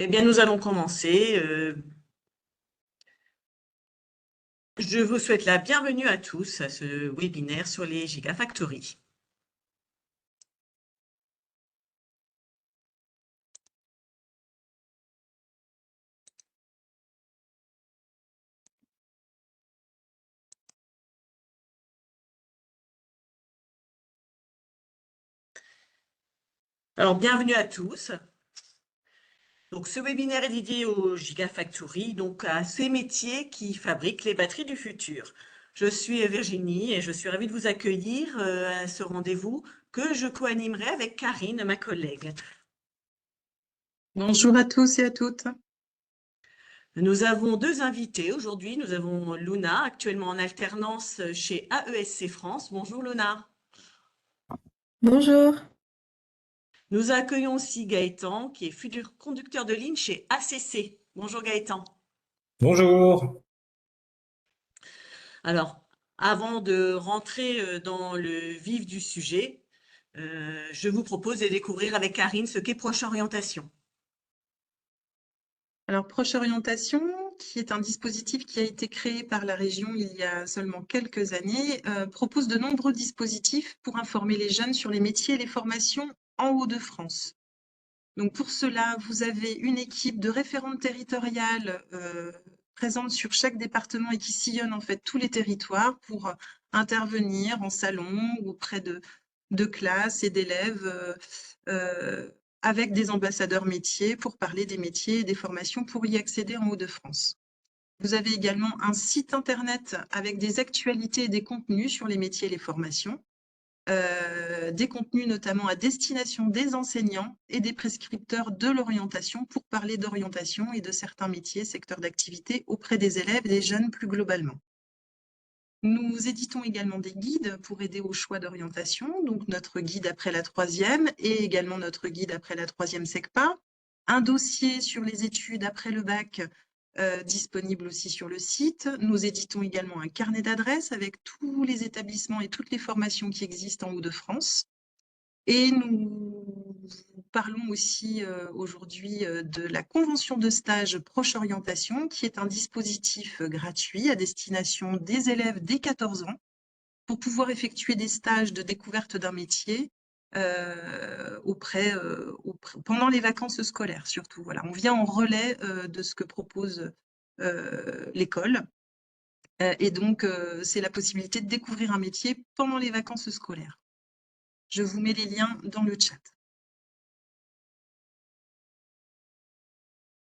Eh bien, nous allons commencer. Je vous souhaite la bienvenue à tous à ce webinaire sur les Gigafactories. Alors, bienvenue à tous. Donc, ce webinaire est dédié aux Gigafactories, donc à ces métiers qui fabriquent les batteries du futur. Je suis Virginie et je suis ravie de vous accueillir à ce rendez-vous que je co-animerai avec Karine, ma collègue. Bonjour à tous et à toutes. Nous avons deux invités aujourd'hui. Nous avons Luna, actuellement en alternance chez AESC France. Bonjour Luna. Bonjour. Nous accueillons aussi Gaëtan, qui est futur conducteur de ligne chez ACC. Bonjour Gaëtan. Bonjour. Alors, avant de rentrer dans le vif du sujet, je vous propose de découvrir avec Karine ce qu'est Proche Orientation. Alors, Proche Orientation, qui est un dispositif qui a été créé par la région il y a seulement quelques années, propose de nombreux dispositifs pour informer les jeunes sur les métiers et les formations en Hauts-de-France. Donc, pour cela, vous avez une équipe de référentes territoriales présente sur chaque département et qui sillonne en fait tous les territoires pour intervenir en salon ou auprès de classes et d'élèves avec des ambassadeurs métiers pour parler des métiers et des formations pour y accéder en Hauts-de-France. Vous avez également un site internet avec des actualités et des contenus sur les métiers et les formations, des contenus notamment à destination des enseignants et des prescripteurs de l'orientation pour parler d'orientation et de certains métiers, secteurs d'activité auprès des élèves et des jeunes plus globalement. Nous éditons également des guides pour aider au choix d'orientation, donc notre guide après la troisième et également notre guide après la troisième SECPA, un dossier sur les études après le bac disponible aussi sur le site. Nous éditons également un carnet d'adresses avec tous les établissements et toutes les formations qui existent en Hauts-de-France. Et nous parlons aussi aujourd'hui de la convention de stage Proche Orientation, qui est un dispositif gratuit à destination des élèves dès 14 ans pour pouvoir effectuer des stages de découverte d'un métier pendant les vacances scolaires surtout. Voilà, on vient en relais de ce que propose l'école. Et donc, c'est la possibilité de découvrir un métier pendant les vacances scolaires. Je vous mets les liens dans le chat.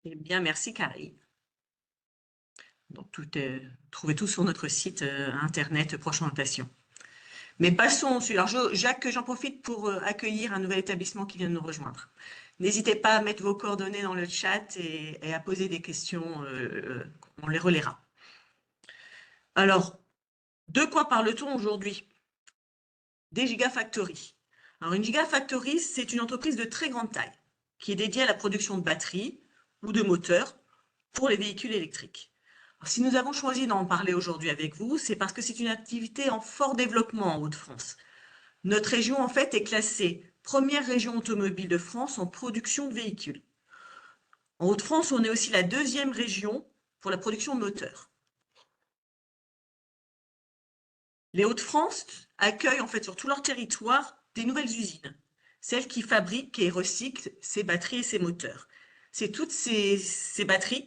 Eh bien, merci Karine. Donc, trouvez tout sur notre site internet Proche Orientation. Mais passons au sujet. Alors, Jacques, j'en profite pour accueillir un nouvel établissement qui vient de nous rejoindre. N'hésitez pas à mettre vos coordonnées dans le chat et à poser des questions, on les relaiera. Alors, de quoi parle-t-on aujourd'hui? Des gigafactories. Alors, une gigafactory, c'est une entreprise de très grande taille qui est dédiée à la production de batteries ou de moteurs pour les véhicules électriques. Alors, si nous avons choisi d'en parler aujourd'hui avec vous, c'est parce que c'est une activité en fort développement en Hauts-de-France. Notre région, en fait, est classée première région automobile de France en production de véhicules. En Hauts-de-France, on est aussi la deuxième région pour la production de moteurs. Les Hauts-de-France accueillent en fait sur tout leur territoire des nouvelles usines, celles qui fabriquent et recyclent ces batteries et ces moteurs. C'est toutes ces batteries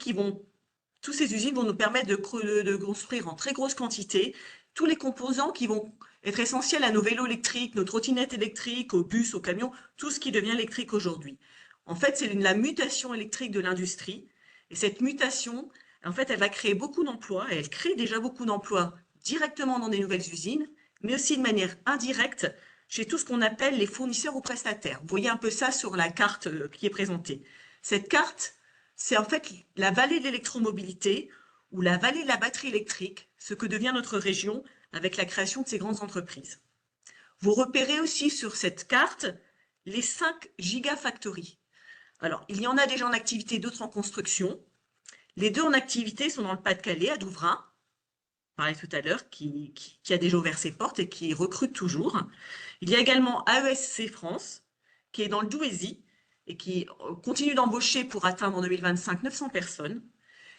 toutes ces usines vont nous permettre de construire en très grosse quantité tous les composants qui vont être essentiels à nos vélos électriques, nos trottinettes électriques, aux bus, aux camions, tout ce qui devient électrique aujourd'hui. En fait, c'est la mutation électrique de l'industrie. Et cette mutation, en fait, elle va créer beaucoup d'emplois, et elle crée déjà beaucoup d'emplois directement dans des nouvelles usines, mais aussi de manière indirecte chez tout ce qu'on appelle les fournisseurs ou prestataires. Vous voyez un peu ça sur la carte qui est présentée. Cette carte, c'est en fait la vallée de l'électromobilité ou la vallée de la batterie électrique, ce que devient notre région avec la création de ces grandes entreprises. Vous repérez aussi sur cette carte les 5 gigafactories. Alors, il y en a déjà en activité, d'autres en construction. Les deux en activité sont dans le Pas-de-Calais, à Douvrin, on parlait tout à l'heure, qui a déjà ouvert ses portes et qui recrute toujours. Il y a également AESC France, qui est dans le Douaisis, et qui continue d'embaucher pour atteindre en 2025 900 personnes.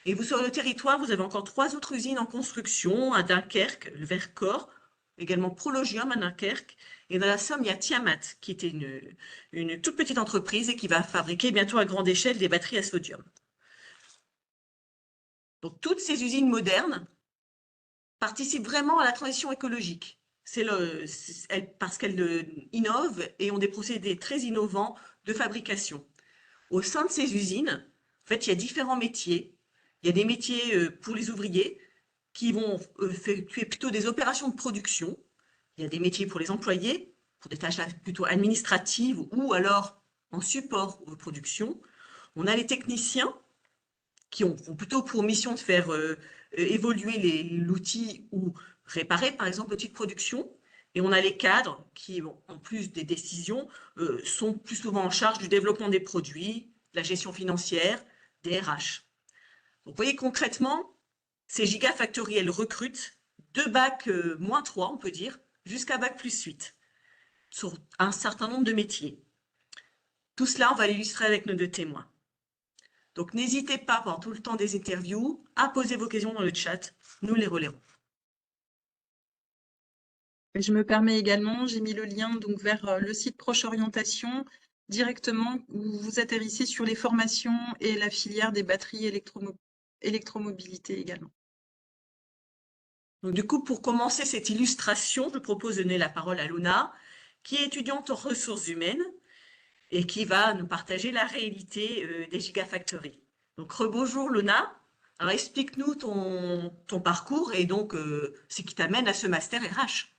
Et vous, sur le territoire, vous avez encore 3 autres usines en construction, à Dunkerque, le Vercors, également Prologium à Dunkerque. Et dans la Somme, il y a Tiamat, qui était une toute petite entreprise et qui va fabriquer bientôt à grande échelle des batteries à sodium. Donc, toutes ces usines modernes participent vraiment à la transition écologique. Parce qu'elles innovent et ont des procédés très innovants de fabrication. Au sein de ces usines, en fait, il y a différents métiers. Il y a des métiers pour les ouvriers qui vont effectuer plutôt des opérations de production. Il y a des métiers pour les employés, pour des tâches plutôt administratives ou alors en support aux productions. On a les techniciens qui ont plutôt pour mission de faire évoluer l'outil ou réparer, par exemple, l'outil de production. Et on a les cadres qui, bon, en plus des décisions, sont plus souvent en charge du développement des produits, de la gestion financière, des RH. Donc, vous voyez concrètement, ces gigafactories, elles recrutent de bac -3, on peut dire, jusqu'à bac +8, sur un certain nombre de métiers. Tout cela, on va l'illustrer avec nos 2 témoins. Donc, n'hésitez pas pendant tout le temps des interviews à poser vos questions dans le chat. Nous les relayerons. Je me permets également, j'ai mis le lien donc vers le site Proche Orientation directement où vous atterrissez sur les formations et la filière des batteries électromobilité également. Donc, du coup, pour commencer cette illustration, je propose de donner la parole à Luna, qui est étudiante en ressources humaines et qui va nous partager la réalité des gigafactories. Donc, rebonjour Luna. Alors, explique-nous ton parcours et donc ce qui t'amène à ce master RH.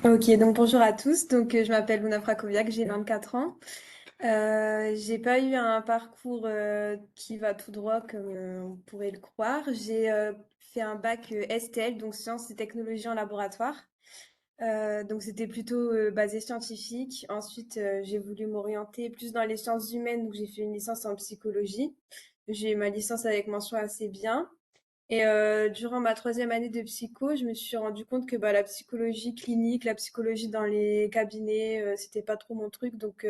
Ok, donc bonjour à tous. Donc, je m'appelle Luna Frakoviak, j'ai 24 ans. J'ai pas eu un parcours qui va tout droit comme on pourrait le croire. J'ai fait un bac STL, donc sciences et technologies en laboratoire. Donc c'était plutôt basé scientifique. Ensuite, j'ai voulu m'orienter plus dans les sciences humaines, donc j'ai fait une licence en psychologie. J'ai eu ma licence avec mention assez bien. Et durant ma troisième année de psycho, je me suis rendu compte que bah, la psychologie clinique, la psychologie dans les cabinets, c'était pas trop mon truc. Donc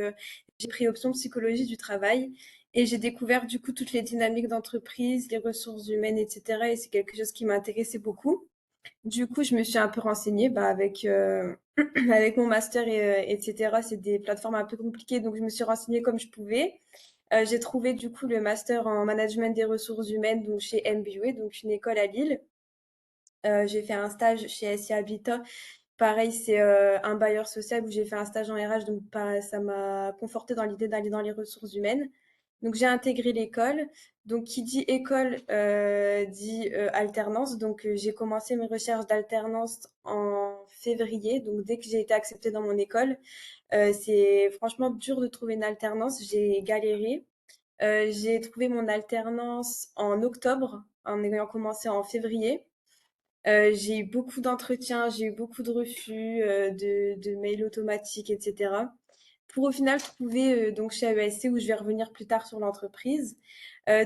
j'ai pris option psychologie du travail et j'ai découvert du coup toutes les dynamiques d'entreprise, les ressources humaines, etc. Et c'est quelque chose qui m'intéressait beaucoup. Du coup, je me suis un peu renseignée bah, avec avec mon master etc. C'est des plateformes un peu compliquées, donc je me suis renseignée comme je pouvais. J'ai trouvé du coup le master en management des ressources humaines donc chez MBA, donc une école à Lille. J'ai fait un stage chez SI Habitat. Pareil, c'est un bailleur social où j'ai fait un stage en RH, donc ça m'a conforté dans l'idée d'aller dans les ressources humaines. Donc j'ai intégré l'école. Donc qui dit école dit alternance. Donc j'ai commencé mes recherches d'alternance en février. Donc dès que j'ai été acceptée dans mon école, c'est franchement dur de trouver une alternance. J'ai galéré. J'ai trouvé mon alternance en octobre, en ayant commencé en février. J'ai eu beaucoup d'entretiens, j'ai eu beaucoup de refus, de mails automatiques, etc. Pour au final trouver donc chez AESC où je vais revenir plus tard sur l'entreprise.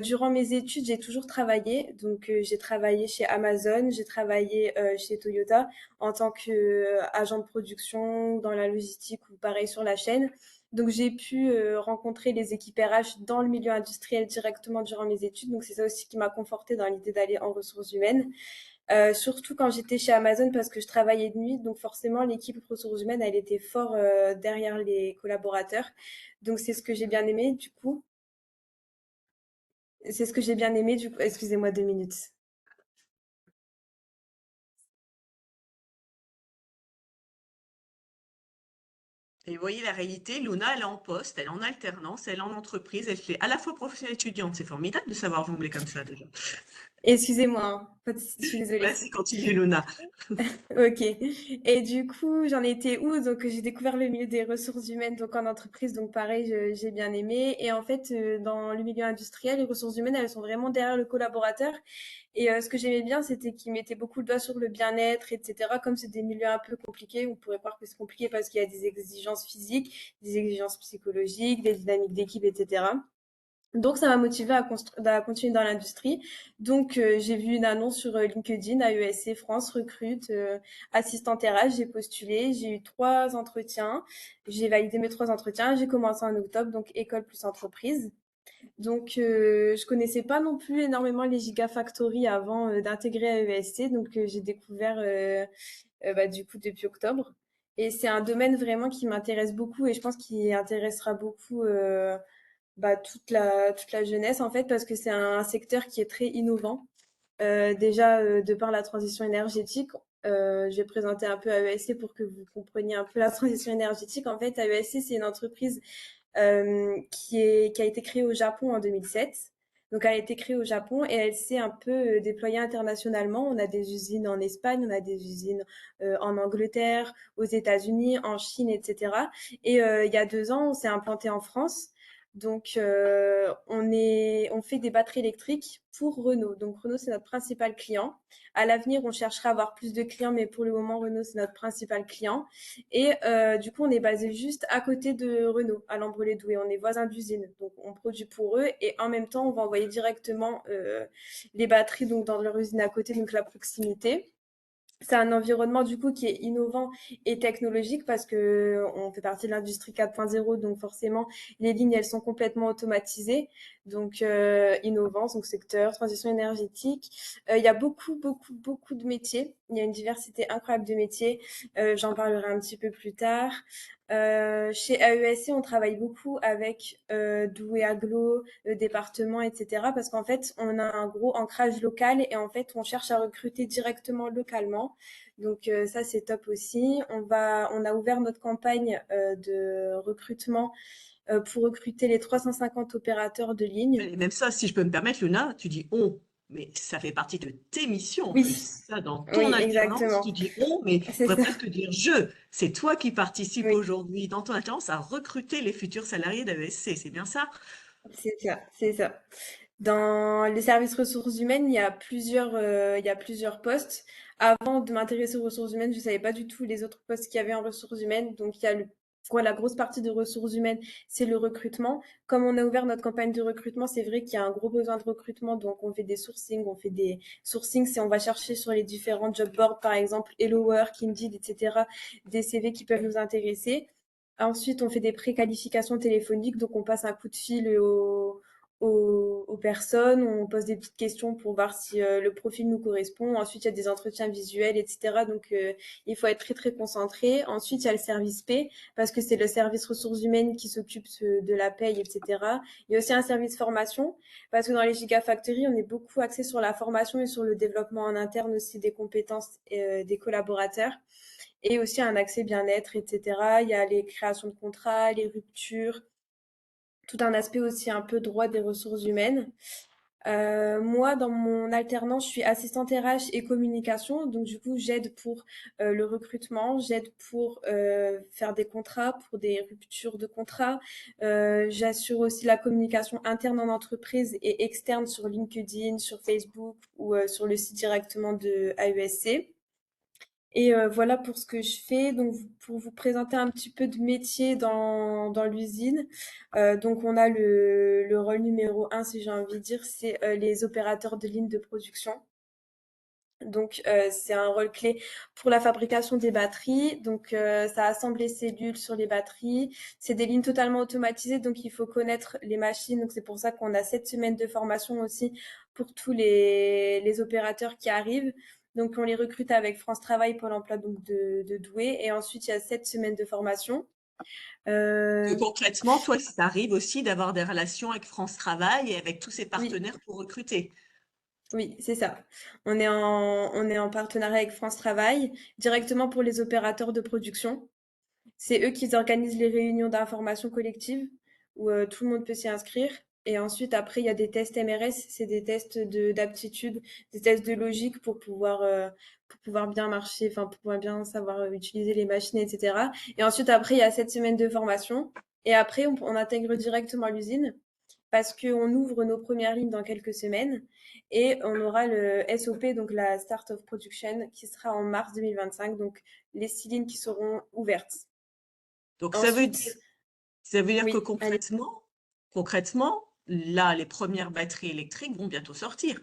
Durant mes études, j'ai toujours travaillé. Donc j'ai travaillé chez Amazon, j'ai travaillé chez Toyota en tant qu'agent de production dans la logistique ou pareil sur la chaîne. Donc j'ai pu rencontrer les équipes RH dans le milieu industriel directement durant mes études. Donc c'est ça aussi qui m'a confortée dans l'idée d'aller en ressources humaines. Surtout quand j'étais chez Amazon parce que je travaillais de nuit, donc forcément l'équipe ressources humaines, elle était fort derrière les collaborateurs. Donc c'est ce que j'ai bien aimé du coup. C'est ce que j'ai bien aimé du coup. Excusez-moi 2 minutes. Et vous voyez la réalité, Luna, elle est en poste, elle est en alternance, elle est en entreprise, elle fait à la fois professionnelle étudiante. C'est formidable de savoir jongler comme ça déjà. Excusez-moi, hein. Je suis désolée. Vas-y, continue Luna. Ok. Et du coup, j'en étais où? Donc, j'ai découvert le milieu des ressources humaines, donc en entreprise. Donc, pareil, j'ai bien aimé. Et en fait, dans le milieu industriel, les ressources humaines, elles sont vraiment derrière le collaborateur. Et ce que j'aimais bien, c'était qu'ils mettaient beaucoup le doigt sur le bien-être, etc. Comme c'est des milieux un peu compliqués, on pourrait croire que c'est compliqué parce qu'il y a des exigences physiques, des exigences psychologiques, des dynamiques d'équipe, etc. Donc, ça m'a motivée à continuer dans l'industrie. Donc, j'ai vu une annonce sur LinkedIn, AESC France recrute assistante RH. J'ai postulé, j'ai eu 3 entretiens. J'ai validé mes 3 entretiens. J'ai commencé en octobre, donc école plus entreprise. Donc, je connaissais pas non plus énormément les Gigafactory avant d'intégrer AESC. Donc, j'ai découvert du coup depuis octobre. Et c'est un domaine vraiment qui m'intéresse beaucoup et je pense qu'il intéressera beaucoup toute la jeunesse en fait parce que c'est un secteur qui est très innovant. Déjà, de par la transition énergétique, je vais présenter un peu AESC pour que vous compreniez un peu la transition énergétique. En fait, AESC, c'est une entreprise qui a été créée au Japon en 2007. Donc, elle a été créée au Japon et elle s'est un peu déployée internationalement. On a des usines en Espagne, on a des usines en Angleterre, aux États-Unis, en Chine, etc. Et il y a 2 ans, on s'est implanté en France. Donc, on fait des batteries électriques pour Renault. Donc, Renault, c'est notre principal client. À l'avenir, on cherchera à avoir plus de clients, mais pour le moment, Renault, c'est notre principal client. Et du coup, on est basé juste à côté de Renault, à Lambré-les-Doués. On est voisins d'usine. Donc, on produit pour eux et en même temps, on va envoyer directement les batteries donc, dans leur usine à côté, donc la proximité. C'est un environnement du coup qui est innovant et technologique parce que on fait partie de l'industrie 4.0, donc forcément les lignes elles sont complètement automatisées, donc innovance, donc secteur transition énergétique. Il y a beaucoup de métiers. Il y a une diversité incroyable de métiers. J'en parlerai un petit peu plus tard. Chez AESC, on travaille beaucoup avec Douai Agglo, le département, etc. Parce qu'en fait, on a un gros ancrage local et en fait, on cherche à recruter directement localement. Donc ça, c'est top aussi. On a ouvert notre campagne de recrutement pour recruter les 350 opérateurs de ligne. Et même ça, si je peux me permettre, Luna, tu dis on, mais ça fait partie de tes missions en Oui, plus. Ça, dans ton oui, alternance, tu exactement. dis on, mais on C'est pourrait ça. presque dire je. C'est toi qui participes Oui. aujourd'hui dans ton alternance à recruter les futurs salariés d'AESC, c'est bien ça? C'est ça, c'est ça. Dans les services ressources humaines, il y a plusieurs postes. Avant de m'intéresser aux ressources humaines, je savais pas du tout les autres postes qu'il y avait en ressources humaines. Donc, la grosse partie de ressources humaines, c'est le recrutement. Comme on a ouvert notre campagne de recrutement, c'est vrai qu'il y a un gros besoin de recrutement. Donc, on fait des sourcings, c'est on va chercher sur les différents job boards, par exemple, Hello Work, Indeed, etc., des CV qui peuvent nous intéresser. Ensuite, on fait des préqualifications téléphoniques, donc on passe un coup de fil aux personnes, on pose des petites questions pour voir si le profil nous correspond. Ensuite, il y a des entretiens visuels, etc. Donc, il faut être très, très concentré. Ensuite, il y a le service P, parce que c'est le service ressources humaines qui s'occupe de la paye, etc. Il y a aussi un service formation, parce que dans les Gigafactory, on est beaucoup axé sur la formation et sur le développement en interne aussi des compétences des collaborateurs et aussi un accès bien-être, etc. Il y a les créations de contrats, les ruptures, tout un aspect aussi un peu droit des ressources humaines. Moi, dans mon alternance, je suis assistante RH et communication. Donc, du coup, j'aide pour le recrutement, j'aide pour faire des contrats, pour des ruptures de contrats. J'assure aussi la communication interne en entreprise et externe sur LinkedIn, sur Facebook ou sur le site directement de AESC. Et voilà pour ce que je fais. Donc, pour vous présenter un petit peu de métier dans l'usine. Donc, on a le rôle numéro un, si j'ai envie de dire, c'est les opérateurs de ligne de production. Donc, c'est un rôle clé pour la fabrication des batteries. Donc, ça assemble les cellules sur les batteries. C'est des lignes totalement automatisées, donc il faut connaître les machines. Donc, c'est pour ça qu'on a 7 semaines de formation aussi pour tous les opérateurs qui arrivent. Donc, on les recrute avec France Travail, Pôle emploi donc de Douai. Et ensuite, il y a 7 semaines de formation. Que Euh, concrètement, toi, ça t'arrive aussi d'avoir des relations avec France Travail et avec tous ses oui, partenaires pour recruter. oui, c'est ça. On est en partenariat avec France Travail, directement pour les opérateurs de production. C'est eux qui organisent les réunions d'information collective où tout le monde peut s'y inscrire. Et ensuite, après, il y a des tests MRS, c'est des tests d'aptitude, des tests de logique pour pouvoir bien marcher, enfin, pour pouvoir bien savoir utiliser les machines, etc. Et ensuite, après, il y a 7 semaines de formation. Et après, on intègre directement l'usine parce qu'on ouvre nos premières lignes dans quelques semaines et on aura le SOP, donc la Start of Production, qui sera en mars 2025, donc les 6 lignes qui seront ouvertes. Donc, Ensuite, ça veut dire que oui, allez. concrètement, là, les premières batteries électriques vont bientôt sortir.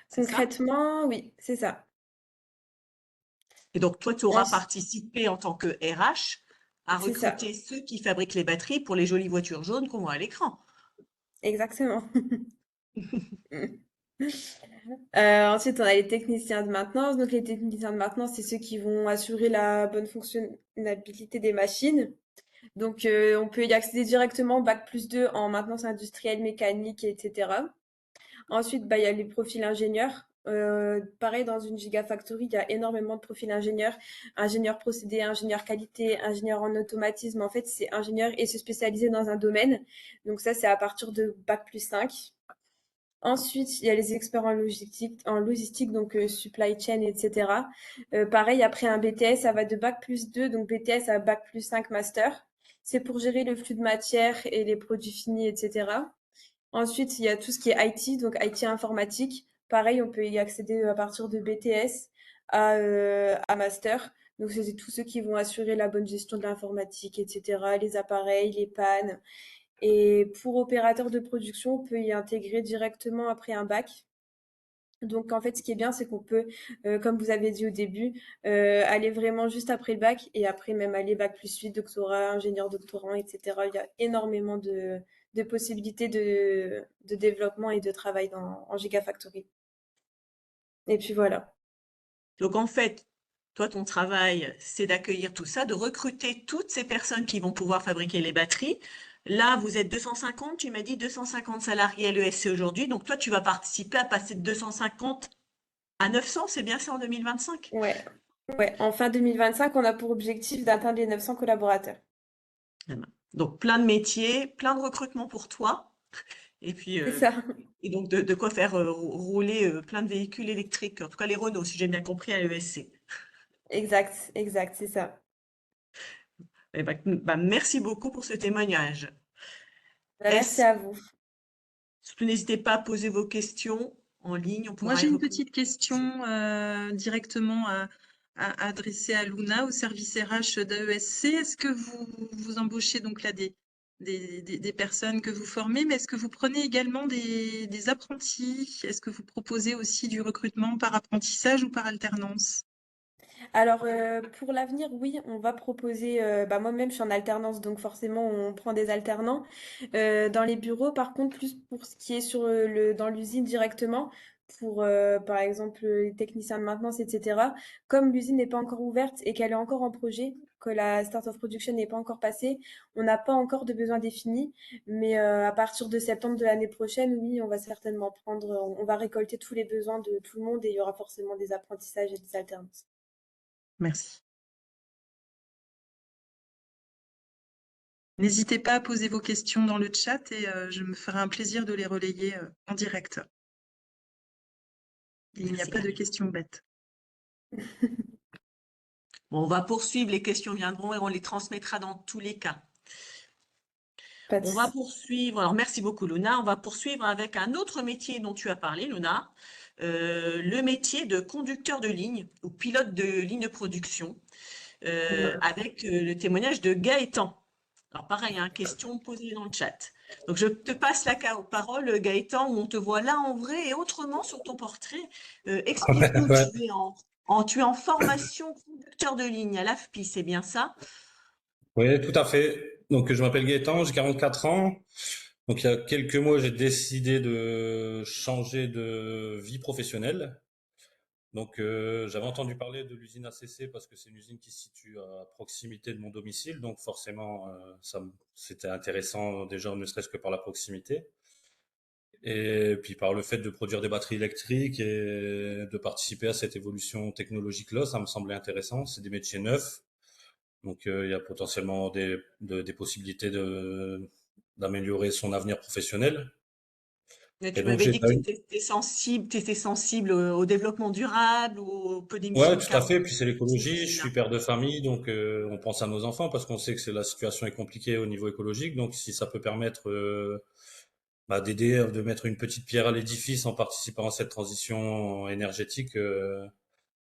C'est ça? Concrètement, oui, c'est ça. Et donc, toi, tu auras Ensuite, participé en tant que RH à c'est ça, recruter ceux qui fabriquent les batteries pour les jolies voitures jaunes qu'on voit à l'écran. exactement. Ensuite, on a les techniciens de maintenance. Donc, les techniciens de maintenance, c'est ceux qui vont assurer la bonne fonctionnalité des machines. Donc, on peut y accéder directement, bac+2 en maintenance industrielle, mécanique, etc. Ensuite, bah, il y a les profils ingénieurs. Pareil, dans une gigafactory, il y a énormément de profils ingénieurs. Ingénieur procédé, ingénieur qualité, ingénieur en automatisme. En fait, c'est ingénieur et se spécialiser dans un domaine. Donc ça, c'est à partir de bac+5. Ensuite, il y a les experts en logistique, donc supply chain, etc. Pareil, après un BTS, ça va de bac+2, donc BTS à bac+5 master. C'est pour gérer le flux de matière et les produits finis, etc. Ensuite, il y a tout ce qui est IT, donc IT informatique. Pareil, on peut y accéder à partir de BTS à master. Donc, c'est tous ceux qui vont assurer la bonne gestion de l'informatique, etc., les appareils, les pannes. Et pour opérateur de production, on peut y intégrer directement après un bac. Donc, en fait, ce qui est bien, c'est qu'on peut, comme vous avez dit au début, aller vraiment juste après le bac et après même aller bac+8, doctorat, ingénieur doctorant, etc. Il y a énormément de possibilités de développement et de travail en Gigafactory. Et puis voilà. Donc, en fait, toi, ton travail, c'est d'accueillir tout ça, de recruter toutes ces personnes qui vont pouvoir fabriquer les batteries. Là, vous êtes 250, tu m'as dit 250 salariés à l'ESC aujourd'hui. Donc, toi, tu vas participer à passer de 250 à 900, c'est bien ça en 2025? Ouais, ouais. En fin 2025, on a pour objectif d'atteindre les 900 collaborateurs. Eh ben, donc, plein de métiers, plein de recrutements pour toi. Et puis, C'est ça. et donc, de quoi faire rouler plein de véhicules électriques, en tout cas les Renault, si j'ai bien compris, à l'ESC. Exact, exact, c'est ça. Eh ben, merci beaucoup pour ce témoignage. Bah, merci Est-ce à vous. Surtout, n'hésitez pas à poser vos questions en ligne, on Moi, pourra y j'ai une répondre. petite question directement à adresser à Luna, au service RH d'AESC. Est-ce que vous embauchez donc là des personnes que vous formez, mais est-ce que vous prenez également des apprentis? Est-ce que vous proposez aussi du recrutement par apprentissage ou par alternance? Alors, pour l'avenir, oui, on va proposer, bah, moi-même, je suis en alternance, donc forcément, on prend des alternants. Dans les bureaux, par contre, plus pour ce qui est sur dans l'usine directement, pour, par exemple, les techniciens de maintenance, etc. Comme l'usine n'est pas encore ouverte et qu'elle est encore en projet, que la start of production n'est pas encore passée, on n'a pas encore de besoin défini. Mais à partir de septembre de l'année prochaine, oui, on va certainement on va récolter tous les besoins de tout le monde et il y aura forcément des apprentissages et des alternances. Merci. N'hésitez pas à poser vos questions dans le chat et je me ferai un plaisir de les relayer en direct. Il n'y a Merci, pas de Camille. questions bêtes. Bon, on va poursuivre, les questions viendront et on les transmettra dans tous les cas. Pas de On va souci. poursuivre, alors merci beaucoup Luna, on va poursuivre avec un autre métier dont tu as parlé, Luna, le métier de conducteur de ligne ou pilote de ligne de production, avec le témoignage de Gaëtan. Alors pareil, hein, question posée dans le chat. Donc je te passe la parole, Gaëtan, où on te voit là en vrai et autrement sur ton portrait. Explique-nous, Ouais. tu es en formation conducteur de ligne à l'AFPI, c'est bien ça? Oui, tout à fait. Donc, je m'appelle Gaëtan, j'ai 44 ans. Donc, il y a quelques mois, j'ai décidé de changer de vie professionnelle. Donc, j'avais entendu parler de l'usine ACC parce que c'est une usine qui se situe à proximité de mon domicile. Donc, forcément, c'était intéressant déjà, ne serait-ce que par la proximité. Et puis, par le fait de produire des batteries électriques et de participer à cette évolution technologique-là, ça me semblait intéressant. C'est des métiers neufs. Donc, il y a potentiellement des possibilités d'améliorer son avenir professionnel. Mais Et tu donc, m'avais j'ai dit que pas tu eu. étais sensible au développement durable ou au peu d'émissions Ouais, de tout à fait. carbone Puis c'est dans ces l'écologie. Je usines-là. suis père de famille, donc on pense à nos enfants parce qu'on sait que la situation est compliquée au niveau écologique. Donc, si ça peut permettre d'aider, de mettre une petite pierre à l'édifice en participant à cette transition énergétique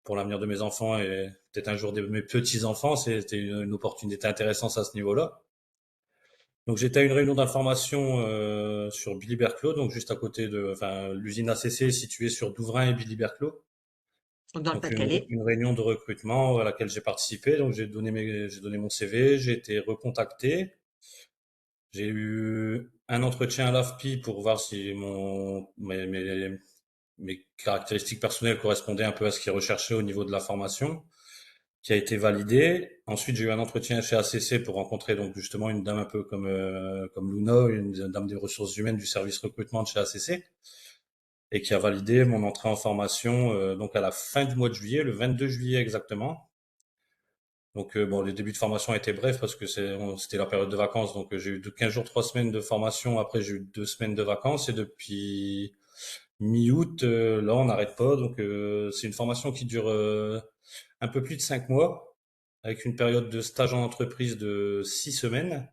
pour l'avenir de mes enfants et peut-être un jour de mes petits-enfants, c'était une opportunité intéressante à ce niveau-là. Donc j'étais à une réunion d'information sur Billy-Berclos, donc juste à côté de, enfin, l'usine ACC est située sur Douvrin et Billy-Berclos. Donc dans le Donc Pas-de-Calais. une réunion de recrutement à laquelle j'ai participé. Donc j'ai donné mon CV, j'ai été recontacté. J'ai eu un entretien à l'AFPI pour voir si mes caractéristiques personnelles correspondaient un peu à ce qui est recherché au niveau de la formation, qui a été validé. Ensuite, j'ai eu un entretien chez ACC pour rencontrer donc justement une dame un peu comme Luna, une dame des ressources humaines du service recrutement de chez ACC, et qui a validé mon entrée en formation donc à la fin du mois de juillet, le 22 juillet exactement. Donc bon, les débuts de formation étaient brefs parce que c'était la période de vacances, donc j'ai eu 15 jours, 3 semaines de formation. Après, j'ai eu 2 semaines de vacances et depuis mi-août, là, on n'arrête pas. Donc c'est une formation qui dure un peu plus de 5 mois, avec une période de stage en entreprise de 6 semaines.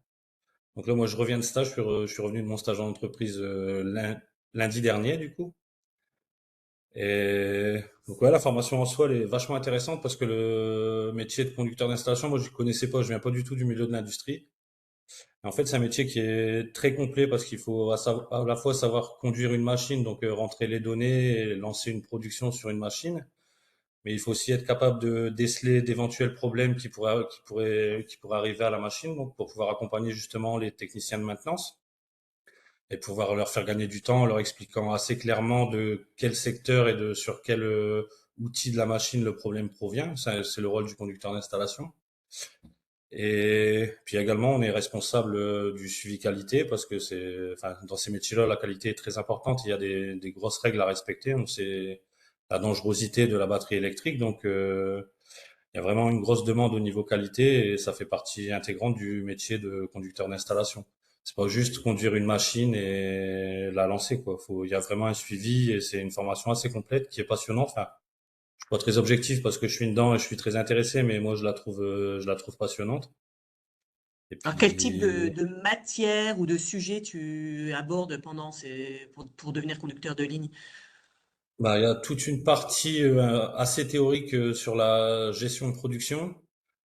Donc là, moi, je reviens de stage, je suis revenu de mon stage en entreprise lundi dernier, du coup. Et donc ouais, la formation en soi, elle est vachement intéressante parce que le métier de conducteur d'installation, moi, je ne connaissais pas, je viens pas du tout du milieu de l'industrie. En fait, c'est un métier qui est très complet parce qu'il faut à la fois savoir conduire une machine, donc rentrer les données et lancer une production sur une machine, mais il faut aussi être capable de déceler d'éventuels problèmes qui pourraient arriver à la machine, donc pour pouvoir accompagner justement les techniciens de maintenance et pouvoir leur faire gagner du temps en leur expliquant assez clairement de quel secteur et de sur quel outil de la machine le problème provient. C'est le rôle du conducteur d'installation. Et puis également, on est responsable du suivi qualité parce que enfin, dans ces métiers-là, la qualité est très importante. Il y a des grosses règles à respecter. On sait la dangerosité de la batterie électrique, donc il y a vraiment une grosse demande au niveau qualité et ça fait partie intégrante du métier de conducteur d'installation. C'est pas juste conduire une machine et la lancer, quoi. Il y a vraiment un suivi et c'est une formation assez complète qui est passionnante. Enfin, je suis pas très objectif parce que je suis dedans et je suis très intéressé, mais moi je la trouve passionnante. Et Alors quel type puis, de matière ou de sujet tu abordes pendant pour devenir conducteur de ligne? bah, il y a toute une partie assez théorique sur la gestion de production,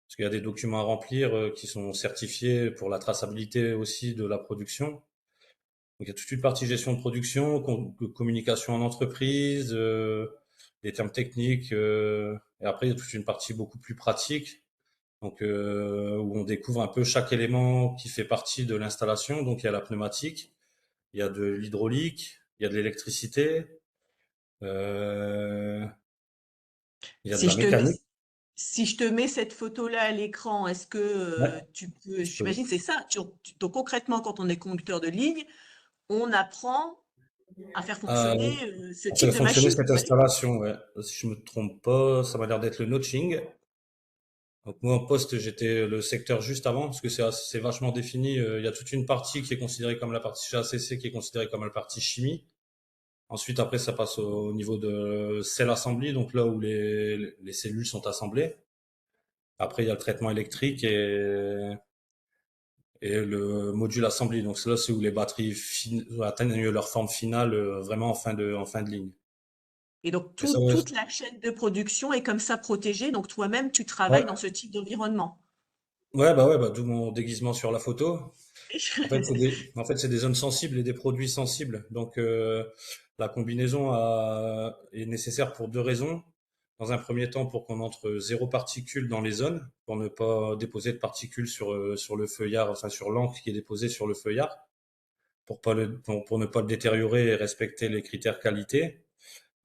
parce qu'il y a des documents à remplir qui sont certifiés pour la traçabilité aussi de la production. Donc il y a toute une partie gestion de production, communication en entreprise, des termes techniques, et après il y a toute une partie beaucoup plus pratique, donc où on découvre un peu chaque élément qui fait partie de l'installation. Donc il y a la pneumatique, il y a de l'hydraulique, il y a de l'électricité, euh, il y a de Si la je te mets, mécanique. si je te mets cette photo-là à l'écran, est-ce que Ouais, tu peux, je peux. j'imagine c'est ça, donc concrètement quand on est conducteur de ligne, on apprend à faire Euh, fonctionner ce à faire type de fonctionner machine, cette ouais. installation, ouais. Si je me trompe pas, ça m'a l'air d'être le notching. Donc moi en poste, j'étais le secteur juste avant, parce que c'est vachement défini. Il y a toute une partie qui est considérée comme la partie chez ACC, qui est considérée comme la partie chimie. Ensuite, après, ça passe au niveau de cell assembly, donc là où les cellules sont assemblées. Après, il y a le traitement électrique et le module assembly. Donc là, c'est où les batteries atteignent leur forme finale vraiment en fin de ligne. Et donc Et ça, ouais, toute la chaîne de production est comme ça protégée, donc toi-même tu travailles dans ouais, ce type d'environnement. ouais, bah, d'où mon déguisement sur la photo. En fait, c'est des zones sensibles et des produits sensibles. Donc, la combinaison est nécessaire pour deux raisons. Dans un premier temps, pour qu'on entre zéro particule dans les zones, pour ne pas déposer de particules sur le feuillard, enfin sur l'encre qui est déposée sur le feuillard, pour ne pas le détériorer et respecter les critères qualité,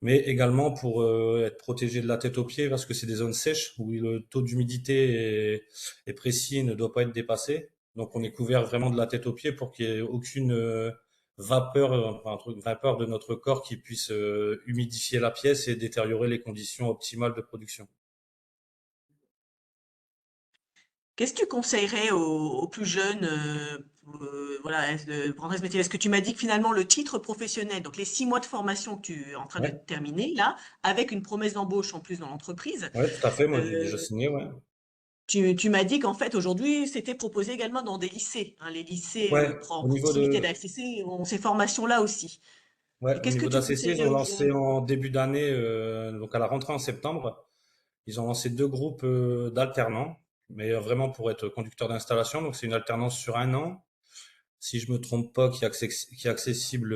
mais également pour être protégé de la tête aux pieds parce que c'est des zones sèches où le taux d'humidité est précis et ne doit pas être dépassé. Donc on est couvert vraiment de la tête aux pieds pour qu'il n'y ait aucune vapeur, enfin, vapeur de notre corps qui puisse humidifier la pièce et détériorer les conditions optimales de production. Qu'est-ce que tu conseillerais aux plus jeunes voilà, de prendre ce métier? Parce que tu m'as dit que finalement le titre professionnel, donc les 6 mois de formation que tu es en train de Ouais, terminer là, avec une promesse d'embauche en plus dans l'entreprise, ouais, tout à fait. Moi, j'ai déjà euh, signé, ouais. tu m'as dit qu'en fait aujourd'hui c'était proposé également dans des lycées, hein, les lycées Ouais, en au niveau proximité de, d'ACC ont ces formations-là aussi. ouais, Et au qu'est-ce que niveau tu d'ACC, ils conseillerais ont aux lancé jeunes? en début d'année, donc à la rentrée en septembre. Ils ont lancé deux groupes d'alternants, mais vraiment pour être conducteur d'installation. Donc c'est une alternance sur un an. si je me trompe pas, qui est accessible,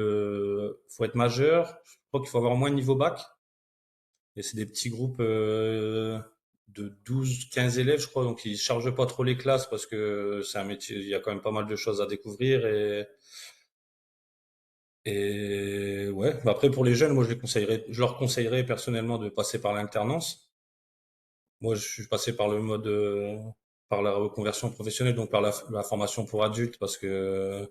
faut être majeur. Je crois qu'il faut avoir au moins le niveau bac. Et c'est des petits groupes de 12, 15 élèves, je crois. Donc ils chargent pas trop les classes parce que c'est un métier, il y a quand même pas mal de choses à découvrir. Et ouais, bah après pour les jeunes, moi je leur conseillerais personnellement de passer par l'alternance. Moi, je suis passé par le mode, par la reconversion professionnelle, donc par la formation pour adultes, parce que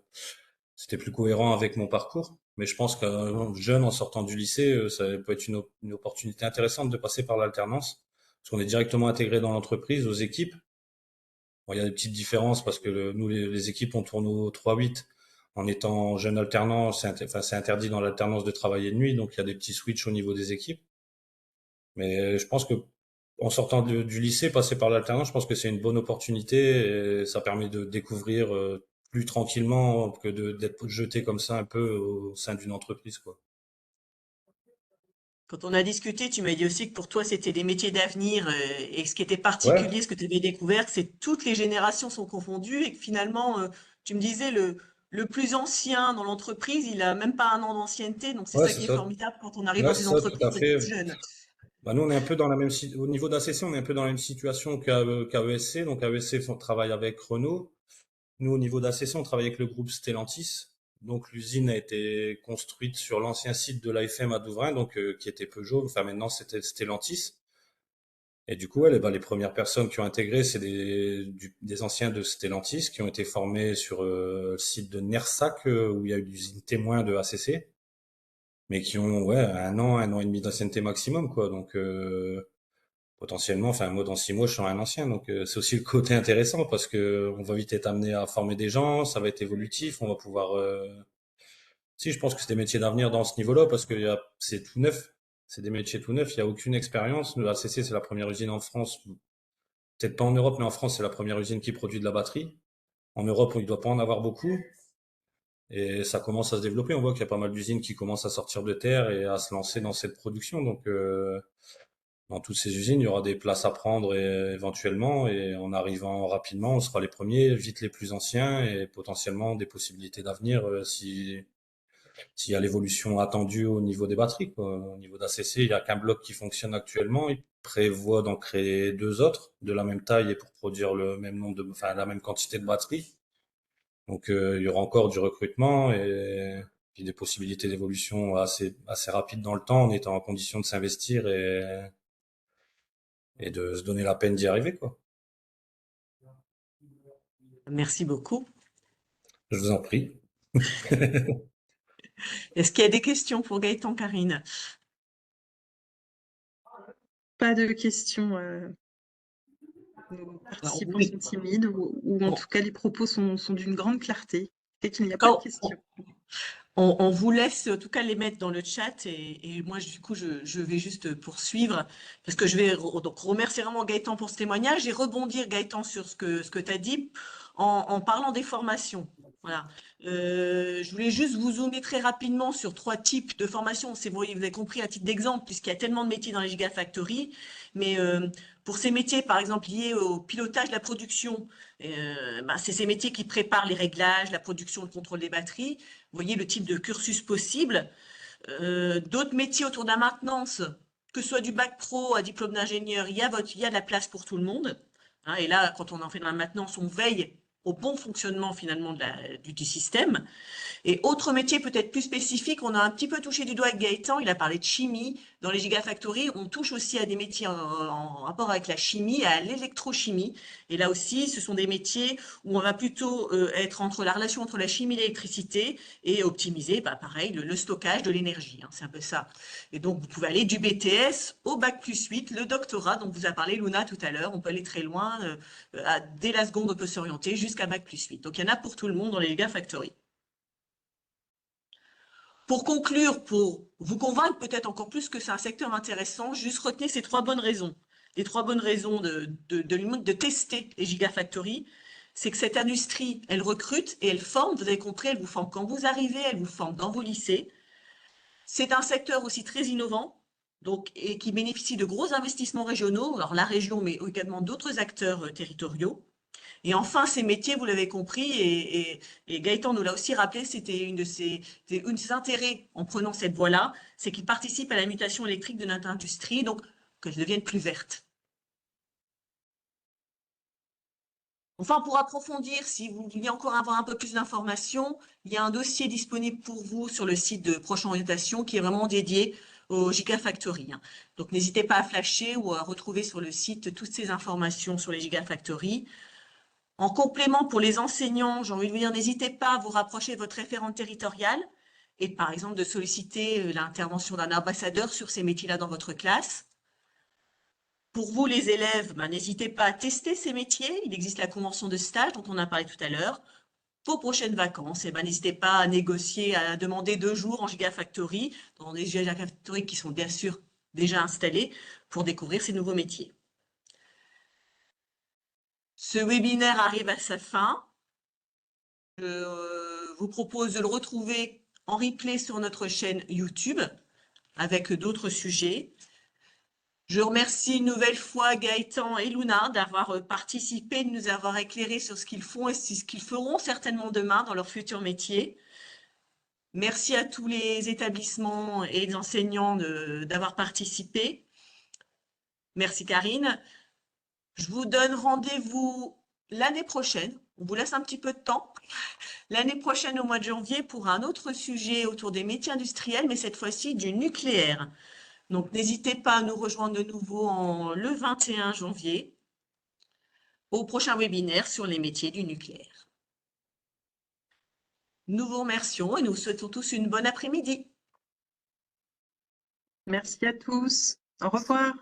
c'était plus cohérent avec mon parcours. Mais je pense qu'un jeune en sortant du lycée, ça peut être une opportunité intéressante de passer par l'alternance, parce qu'on est directement intégré dans l'entreprise, aux équipes. Bon, il y a des petites différences parce que nous, les équipes, on tourne au 3-8. En étant jeune alternant, enfin, c'est interdit dans l'alternance de travailler de nuit, donc il y a des petits switches au niveau des équipes. Mais je pense que en sortant du lycée, passer par l'alternance, je pense que c'est une bonne opportunité et ça permet de découvrir plus tranquillement que d'être jeté comme ça un peu au sein d'une entreprise, quoi. Quand on a discuté, tu m'as dit aussi que pour toi, c'était des métiers d'avenir et ce qui était Ouais, particulier, ce que tu avais découvert, c'est que toutes les générations sont confondues et que finalement, tu me disais, le plus ancien dans l'entreprise, il a même pas un an d'ancienneté. Donc, c'est ouais, ça c'est qui est ça. formidable quand on arrive Ouais, dans c'est des ça, tout à entreprises fait. jeunes. Bah, nous, on est un peu dans la même au niveau d'ACC, on est un peu dans la même situation qu'AESC. Donc, AESC, on travaille avec Renault. Nous, au niveau d'ACC, on travaille avec le groupe Stellantis. Donc, l'usine a été construite sur l'ancien site de l'AFM à Douvrin, donc, qui était Peugeot. Enfin, maintenant, c'était Stellantis. Et du coup, ouais, les premières personnes qui ont intégré, c'est des anciens de Stellantis qui ont été formés sur le site de Nersac, où il y a eu l'usine témoin de ACC, mais qui ont ouais, un an et demi d'ancienneté maximum, quoi. Donc, potentiellement, enfin, moi, dans 6 mois, je serai un ancien. Donc, c'est aussi le côté intéressant parce que on va vite être amené à former des gens, ça va être évolutif, on va pouvoir. Si, je pense que c'est des métiers d'avenir dans ce niveau-là parce que c'est tout neuf. C'est des métiers tout neufs, il n'y a aucune expérience. Le ACC, c'est la première usine en France, peut-être pas en Europe, mais en France, c'est la première usine qui produit de la batterie. En Europe, il ne doit pas en avoir beaucoup. Et ça commence à se développer. On voit qu'il y a pas mal d'usines qui commencent à sortir de terre et à se lancer dans cette production. Donc, dans toutes ces usines, il y aura des places à prendre éventuellement. Et en arrivant rapidement, on sera les premiers, vite les plus anciens et potentiellement des possibilités d'avenir si s'il y a l'évolution attendue au niveau des batteries, quoi. Au niveau d'ACC, il n'y a qu'un bloc qui fonctionne actuellement. Il prévoit d'en créer 2 autres de la même taille et pour produire le même nombre enfin, la même quantité de batteries. Donc, il y aura encore du recrutement et puis des possibilités d'évolution assez rapides dans le temps en étant en condition de s'investir et de se donner la peine d'y arriver, quoi. Merci beaucoup. Je vous en prie. Est-ce qu'il y a des questions pour Gaëtan, Karine? Pas de questions. Nos Alors, participants oui. sont timides ou en On- tout cas les propos sont d'une grande clarté et qu'il n'y a pas de Quand, questions. on vous laisse en tout cas les mettre dans le chat et moi du coup je vais juste poursuivre parce que je vais donc remercier vraiment Gaëtan pour ce témoignage et rebondir Gaëtan sur ce que tu as dit en parlant des formations. Voilà. Je voulais juste vous zoomer très rapidement sur 3 types de formations. Vous avez compris à titre d'exemple puisqu'il y a tellement de métiers dans les Gigafactories, mais pour ces métiers par exemple liés au pilotage de la production, ben, c'est ces métiers qui préparent les réglages, la production, le contrôle des batteries. Vous voyez le type de cursus possible. D'autres métiers autour de la maintenance, que ce soit du bac pro à diplôme d'ingénieur, il y a de la place pour tout le monde. Hein, et là, quand on en fait dans la maintenance, on veille au bon fonctionnement finalement du système. Et autre métier peut-être plus spécifique, on a un petit peu touché du doigt avec Gaëtan, il a parlé de chimie. Dans les gigafactories, on touche aussi à des métiers en rapport avec la chimie, à l'électrochimie. Et là aussi, ce sont des métiers où on va plutôt être entre la relation entre la chimie et l'électricité et optimiser, bah, pareil, le stockage de l'énergie. Hein, c'est un peu ça. Et donc, vous pouvez aller du BTS au bac+8, le doctorat dont vous a parlé Luna tout à l'heure. On peut aller très loin. Dès la seconde, on peut s'orienter jusqu'à bac+8. Donc, il y en a pour tout le monde dans les gigafactories. Pour conclure, pour vous convaincre peut-être encore plus que c'est un secteur intéressant, juste retenez ces 3 bonnes raisons. Les 3 bonnes raisons de tester les gigafactories, c'est que cette industrie, elle recrute et elle forme. Vous avez compris, elle vous forme quand vous arrivez, elle vous forme dans vos lycées. C'est un secteur aussi très innovant, donc, et qui bénéficie de gros investissements régionaux, alors la région, mais également d'autres acteurs territoriaux. Et enfin, ces métiers, vous l'avez compris, et Gaëtan nous l'a aussi rappelé, c'était une de ses intérêts en prenant cette voie-là, c'est qu'ils participent à la mutation électrique de notre industrie, donc qu'elle devienne plus verte. Enfin, pour approfondir, si vous vouliez encore avoir un peu plus d'informations, il y a un dossier disponible pour vous sur le site de Proche Orientation qui est vraiment dédié au Gigafactory, hein. Donc, n'hésitez pas à flasher ou à retrouver sur le site toutes ces informations sur les Gigafactories. En complément, pour les enseignants, j'ai envie de vous dire, n'hésitez pas à vous rapprocher de votre référente territoriale et par exemple de solliciter l'intervention d'un ambassadeur sur ces métiers-là dans votre classe. Pour vous, les élèves, ben, n'hésitez pas à tester ces métiers. Il existe la convention de stage dont on a parlé tout à l'heure. Vos prochaines vacances, eh ben, n'hésitez pas à négocier, à demander 2 jours en Gigafactory, dans des Gigafactory qui sont bien sûr déjà installés pour découvrir ces nouveaux métiers. Ce webinaire arrive à sa fin. Je vous propose de le retrouver en replay sur notre chaîne YouTube avec d'autres sujets. Je remercie une nouvelle fois Gaëtan et Luna d'avoir participé, de nous avoir éclairé sur ce qu'ils font et ce qu'ils feront certainement demain dans leur futur métier. Merci à tous les établissements et les enseignants d'avoir participé. Merci Karine. Je vous donne rendez-vous l'année prochaine. On vous laisse un petit peu de temps. L'année prochaine, au mois de janvier, pour un autre sujet autour des métiers industriels, mais cette fois-ci du nucléaire. Donc, n'hésitez pas à nous rejoindre de nouveau le 21 janvier au prochain webinaire sur les métiers du nucléaire. Nous vous remercions et nous vous souhaitons tous une bonne après-midi. Merci à tous. Au revoir.